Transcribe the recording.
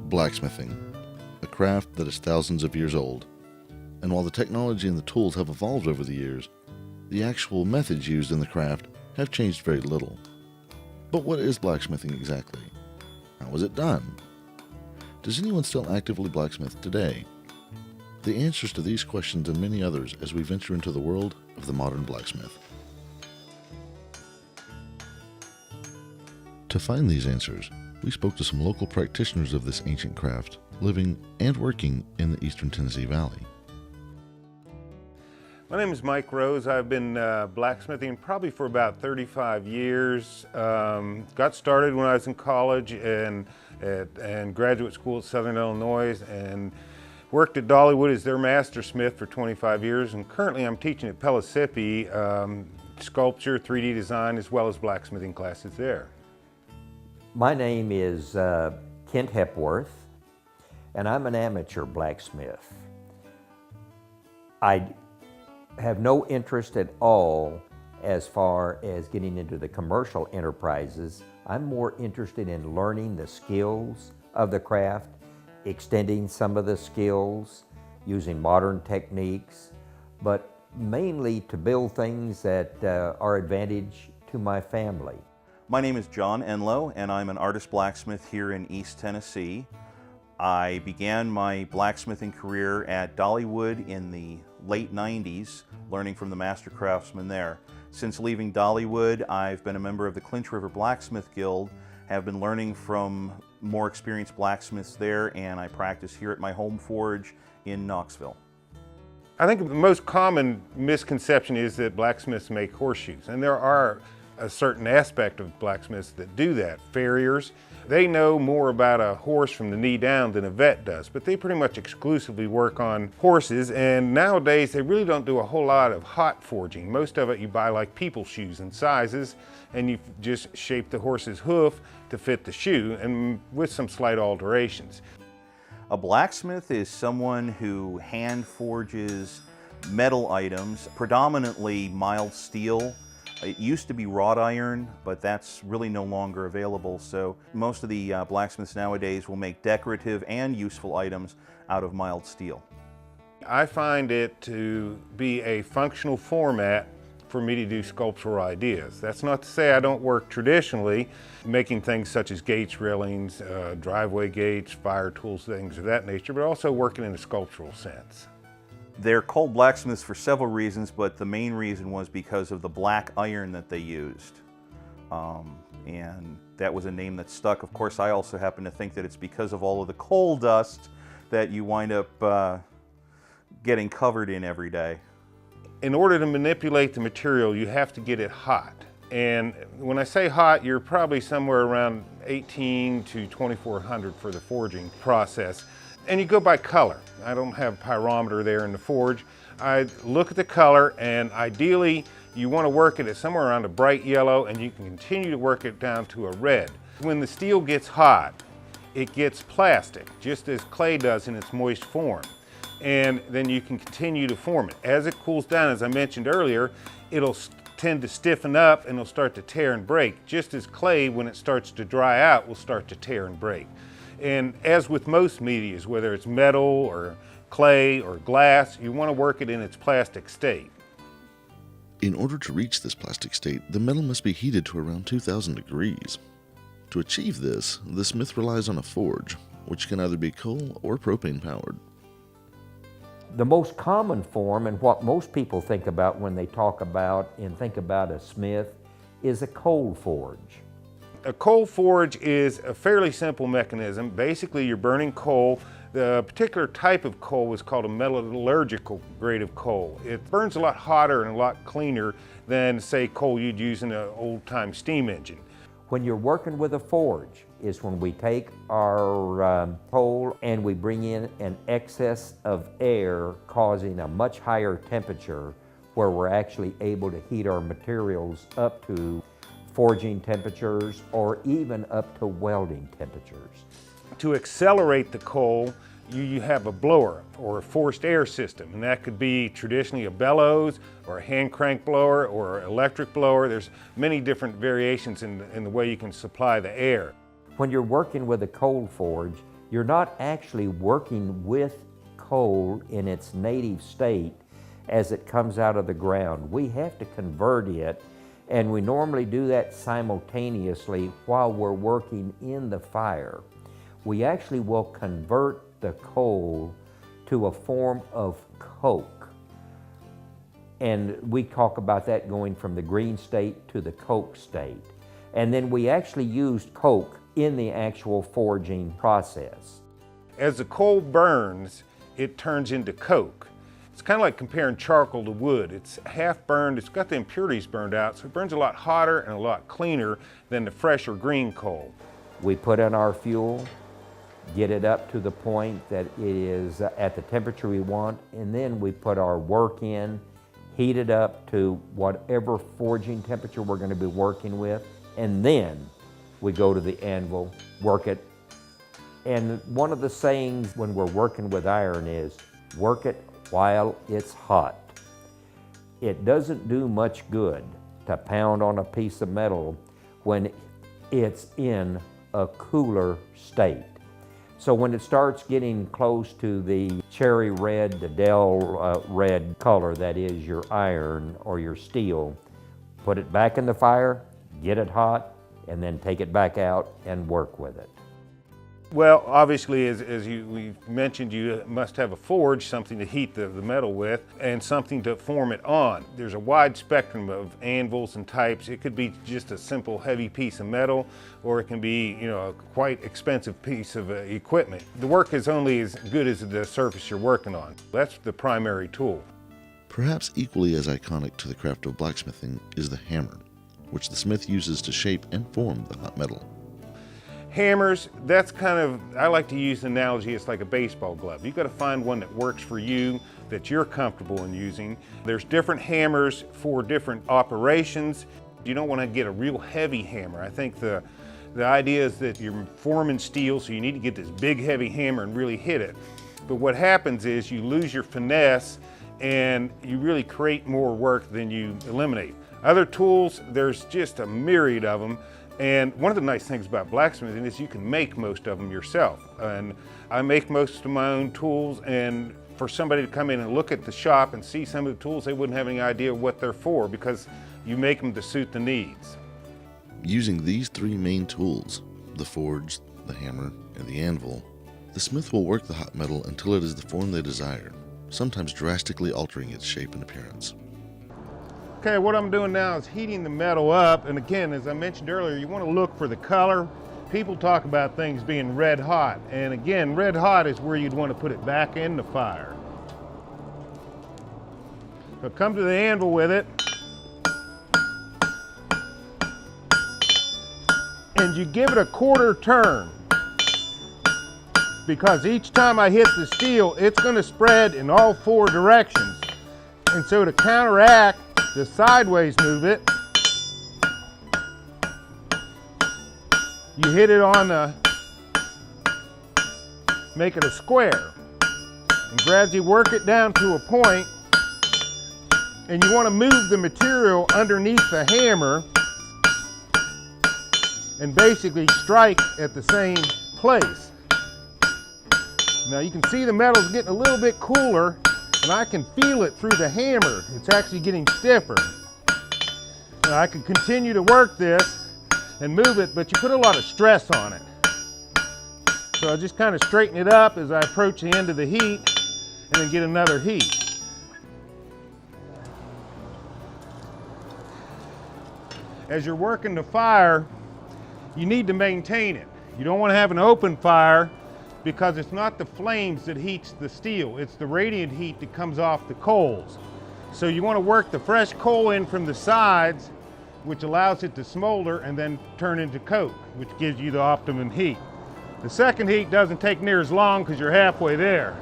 Blacksmithing, a craft that is thousands of years old. And while the technology and the tools have evolved over the years, the actual methods used in the craft have changed very little. But what is blacksmithing exactly? How is it done? Does anyone still actively blacksmith today? The answers to these questions and many others as we venture into the world of the modern blacksmith. To find these answers, we spoke to some local practitioners of this ancient craft, living and working in the eastern Tennessee Valley. My name is Mike Rose. I've been blacksmithing probably for about 35 years. Got started when I was in college and graduate school at Southern Illinois, and worked at Dollywood as their master smith for 25 years. And currently I'm teaching at Pellissippi sculpture, 3D design, as well as blacksmithing classes there. My name is Kent Hepworth, and I'm an amateur blacksmith. I have no interest at all as far as getting into the commercial enterprises. I'm more interested in learning the skills of the craft, extending some of the skills, using modern techniques, but mainly to build things that are advantage to my family. My name is John Enlow, and I'm an artist blacksmith here in East Tennessee. I began my blacksmithing career at Dollywood in the late 90s, learning from the master craftsmen there. Since leaving Dollywood, I've been a member of the Clinch River Blacksmith Guild, have been learning from more experienced blacksmiths there, and I practice here at my home forge in Knoxville. I think the most common misconception is that blacksmiths make horseshoes, and there are a certain aspect of blacksmiths that do that. Farriers, they know more about a horse from the knee down than a vet does, but they pretty much exclusively work on horses, and nowadays they really don't do a whole lot of hot forging. Most of it you buy like people shoes and sizes, and you just shape the horse's hoof to fit the shoe, and with some slight alterations. A blacksmith is someone who hand forges metal items, predominantly mild steel. It used to be wrought iron, but that's really no longer available, so most of the blacksmiths nowadays will make decorative and useful items out of mild steel. I find it to be a functional format for me to do sculptural ideas. That's not to say I don't work traditionally, making things such as gates, railings, driveway gates, fire tools, things of that nature, but also working in a sculptural sense. They're called blacksmiths for several reasons, but the main reason was because of the black iron that they used. And that was a name that stuck. Of course, I also happen to think that it's because of all of the coal dust that you wind up getting covered in every day. In order to manipulate the material, you have to get it hot. And when I say hot, you're probably somewhere around 18 to 2400 for the forging process. And you go by color. I don't have a pyrometer there in the forge. I look at the color, and ideally you want to work it at somewhere around a bright yellow, and you can continue to work it down to a red. When the steel gets hot, it gets plastic, just as clay does in its moist form. And then you can continue to form it. As it cools down, as I mentioned earlier, it'll tend to stiffen up and it'll start to tear and break, just as clay, when it starts to dry out, will start to tear and break. And as with most medias, whether it's metal or clay or glass, you want to work it in its plastic state. In order to reach this plastic state, the metal must be heated to around 2000 degrees. To achieve this, the smith relies on a forge, which can either be coal or propane powered. The most common form, and what most people think about when they talk about and think about a smith, is a coal forge. A coal forge is a fairly simple mechanism. Basically, you're burning coal. The particular type of coal is called a metallurgical grade of coal. It burns a lot hotter and a lot cleaner than, say, coal you'd use in an old-time steam engine. When you're working with a forge is when we take our coal and we bring in an excess of air, causing a much higher temperature, where we're actually able to heat our materials up to forging temperatures or even up to welding temperatures. To accelerate the coal, you have a blower or a forced air system, and that could be traditionally a bellows or a hand crank blower or electric blower. There's many different variations in the way you can supply the air. When you're working with a coal forge, you're not actually working with coal in its native state as it comes out of the ground. We have to convert it, and we normally do that simultaneously while we're working in the fire. We actually will convert the coal to a form of coke. And we talk about that going from the green state to the coke state. And then we actually used coke in the actual forging process. As the coal burns, it turns into coke. It's kind of like comparing charcoal to wood. It's half burned, it's got the impurities burned out, so it burns a lot hotter and a lot cleaner than the fresh or green coal. We put in our fuel, get it up to the point that it is at the temperature we want, and then we put our work in, heat it up to whatever forging temperature we're going to be working with, and then we go to the anvil, work it. And one of the sayings when we're working with iron is, work it while it's hot. It doesn't do much good to pound on a piece of metal when it's in a cooler state. So when it starts getting close to the cherry red, the Dell red color, that is your iron or your steel, put it back in the fire, get it hot, and then take it back out and work with it. Well, obviously, as we mentioned, you must have a forge, something to heat the metal with, and something to form it on. There's a wide spectrum of anvils and types. It could be just a simple heavy piece of metal, or it can be, a quite expensive piece of equipment. The work is only as good as the surface you're working on. That's the primary tool. Perhaps equally as iconic to the craft of blacksmithing is the hammer, which the smith uses to shape and form the hot metal. Hammers, that's kind of, I like to use the analogy, it's like a baseball glove. You've got to find one that works for you, that you're comfortable in using. There's different hammers for different operations. You don't want to get a real heavy hammer. I think the idea is that you're forming steel, so you need to get this big heavy hammer and really hit it. But what happens is you lose your finesse and you really create more work than you eliminate. Other tools, there's just a myriad of them. And one of the nice things about blacksmithing is you can make most of them yourself. And I make most of my own tools, and for somebody to come in and look at the shop and see some of the tools, they wouldn't have any idea what they're for because you make them to suit the needs. Using these three main tools, the forge, the hammer, and the anvil, the smith will work the hot metal until it is the form they desire, sometimes drastically altering its shape and appearance. Okay, what I'm doing now is heating the metal up, and again, as I mentioned earlier, you want to look for the color. People talk about things being red hot, and again, red hot is where you'd want to put it back in the fire. So come to the anvil with it, and you give it a quarter turn, because each time I hit the steel, it's going to spread in all four directions. And so to counteract the sideways move it, you hit it on make it a square, and gradually work it down to a point, and you want to move the material underneath the hammer and basically strike at the same place. Now you can see the metal's getting a little bit cooler, and I can feel it through the hammer. It's actually getting stiffer. Now I can continue to work this and move it, but you put a lot of stress on it. So I just kind of straighten it up as I approach the end of the heat and then get another heat. As you're working the fire, you need to maintain it. You don't want to have an open fire, because it's not the flames that heats the steel, it's the radiant heat that comes off the coals. So you want to work the fresh coal in from the sides, which allows it to smolder and then turn into coke, which gives you the optimum heat. The second heat doesn't take near as long because you're halfway there.